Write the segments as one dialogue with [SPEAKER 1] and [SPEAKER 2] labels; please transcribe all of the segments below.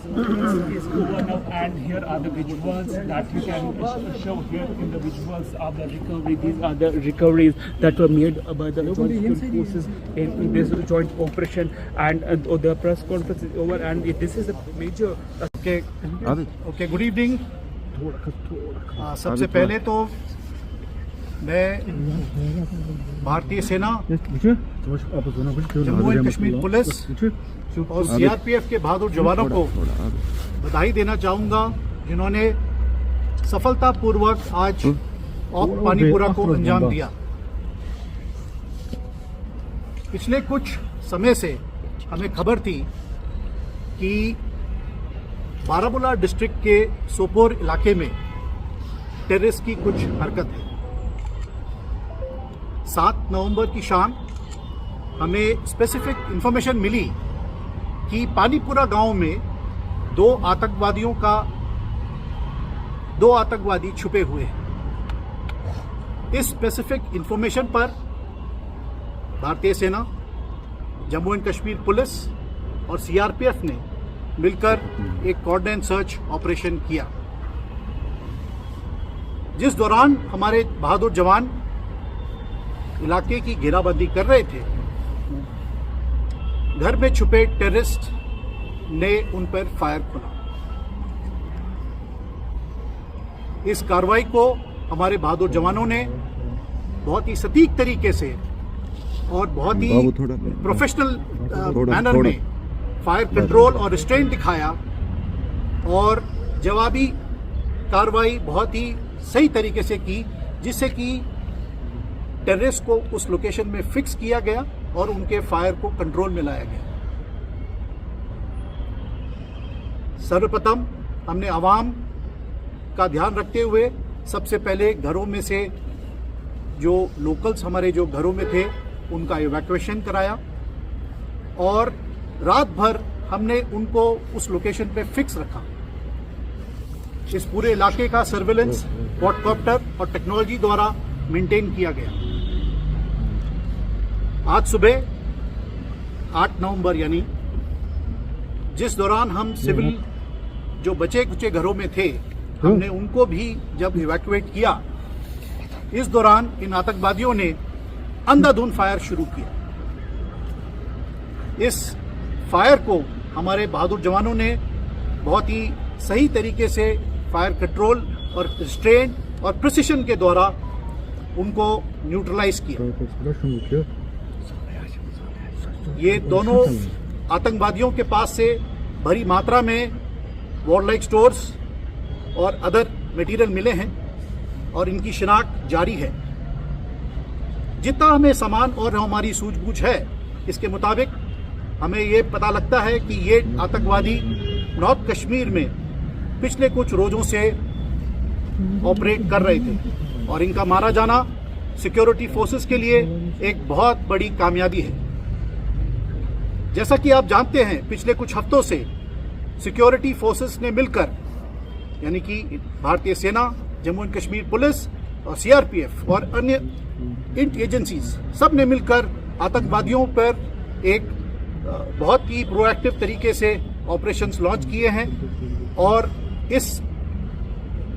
[SPEAKER 1] is over now, and here are the visuals that you can show here. In the visuals are the recovery. These are the recoveries that were made by the joint security forces in this joint operation, and the press conference is over, and this is a major.
[SPEAKER 2] Okay, good evening. सबसे पहले तो मैं भारतीय सेना, Jammu and Kashmir police और CRPF के बहादुर जवानों को बधाई देना चाहूँगा, जिन्होंने सफलतापूर्वक आज पानीपुरा को अंजाम दिया। पिछले कुछ समय से हमें खबर थी कि बारामूला डिस्ट्रिक्ट के सोपोर इलाके में टेररिस्ट की कुछ हरकत है। 7 नवंबर की शाम हमें स्पेसिफिक इंफॉर्मेशन मिली कि पानीपुरा गांव में दो आतंकवादी छुपे हुए हैं। इस स्पेसिफिक इंफॉर्मेशन पर भारतीय सेना, जम्मू एंड कश्मीर पुलिस और सीआरपीएफ ने मिलकर एक कॉर्डिनेट सर्च ऑपरेशन किया, जिस दौरान हमारे बहादुर जवान इलाके की घेराबंदी कर रहे थे। घर में छुपे टेररिस्ट ने उन पर फायर खोला। इस कार्रवाई को हमारे बहादुर जवानों ने बहुत ही सटीक तरीके से और बहुत ही प्रोफेशनल मैनर में फायर कंट्रोल और रिस्ट्रेंट दिखाया, और जवाबी कार्रवाई बहुत ही सही तरीके से की, जिससे कि टेररिस्ट को उस लोकेशन में फिक्स किया गया और उनके फायर को कंट्रोल में लाया गया। सर्वप्रथम हमने आवाम का ध्यान रखते हुए सबसे पहले घरों में से जो लोकल्स हमारे जो घरों में थे उनका इवैक्यूएशन कराया, और रात भर हमने उनको उस लोकेशन पे फिक्स रखा। इस पूरे इलाके का सर्वेलेंस क्वाडकॉप्टर और टेक्नोलॉजी द्वारा मेंटेन किया गया। आज सुबह 8 नवंबर यानी जिस दौरान हम सिविल जो बचे कुचे घरों में थे, हमने उनको भी जब इवैक्यूएट किया, इस दौरान इन आतंकवादियों ने अंधाधुंध फायर शुरू किया। इस फायर को हमारे बहादुर जवानों ने बहुत ही सही तरीके से फायर कंट्रोल और रिस्ट्रेंट और प्रिसिशन के द्वारा उनको न्यूट्रलाइज किया। ये दोनों आतंकवादियों के पास से बड़ी मात्रा में वॉरलाइक स्टोर्स और अदर मटेरियल मिले हैं, और इनकी शिनाख्त जारी है। जितना हमें सामान और हमारी सूझबूझ है, इसके मुताबिक हमें ये पता लगता है कि ये आतंकवादी नॉर्थ कश्मीर में पिछले कुछ रोजों से ऑपरेट कर रहे थे, और इनका मारा जाना सिक्योरिटी फोर्सेस के लिए एक बहुत बड़ी कामयाबी है। जैसा कि आप जानते हैं, पिछले कुछ हफ्तों से सिक्योरिटी फोर्सेस ने मिलकर, यानी कि भारतीय सेना, जम्मू एंड कश्मीर पुलिस और सीआरपीएफ और अन्य एजेंसीज सब ने मिलकर आतंकवादियों पर एक बहुत ही प्रोएक्टिव तरीके से ऑपरेशंस लॉन्च किए हैं, और इस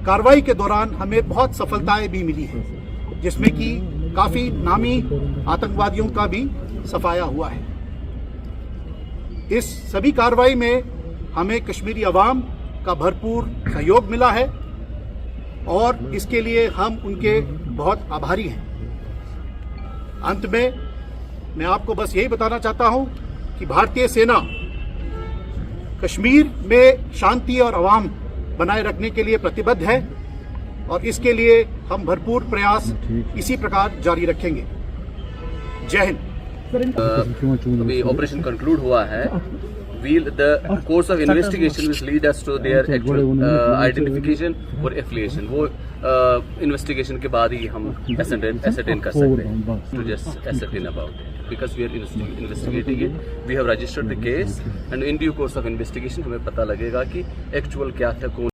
[SPEAKER 2] कार्रवाई के दौरान हमें बहुत सफलताएं भी मिली हैं, जिसमें कि काफी नामी आतंकवादियों का भी सफाया हुआ है। इस सभी कार्रवाई में हमें कश्मीरी अवाम का भरपूर सहयोग मिला है, और इसके लिए हम उनके बहुत आभारी हैं। अंत में मैं आपको बस यही बताना चाहता हूं कि भारतीय सेना कश्मीर में शांति और आवाम बनाए रखने के लिए प्रतिबद्ध है, और इसके लिए हम भरपूर प्रयास इसी प्रकार जारी रखेंगे। जय हिंद।
[SPEAKER 3] अभी ऑपरेशन कंक्लूड हुआ है। The course of investigation will lead us to their actual identification or affiliation. वो investigation के बाद ही हम ascertain कर सकते हैं, to just ascertain about it. Because we are investigating it, we have registered the case, and in due course of investigation हमें पता लगेगा कि actual क्या था, कौन